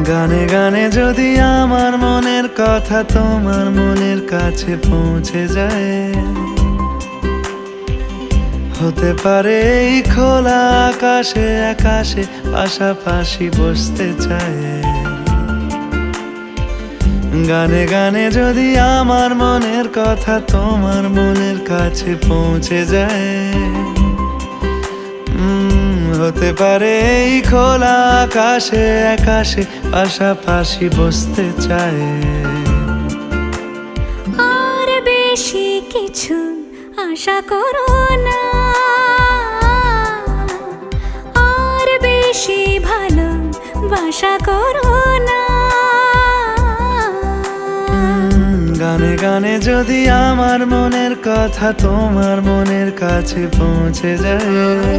গানে গানে যদি আমার মনের কথা তোমার মনের কাছে পৌঁছে যায়, হতে পারে এই খোলা আকাশে আকাশে পাশাপাশি বসতে চায়। গানে গানে যদি আমার মনের কথা তোমার মনের কাছে পৌঁছে যায়, হতে পারে এই খোলা আকাশে আকাশে পাশাপাশি বসতে চায়। আর বেশি কিছু আশা করো না, আর বেশি ভালোবাসা করো না। গানে গানে যদি আমার মনের কথা তোমার মনের কাছে পৌঁছে যায়,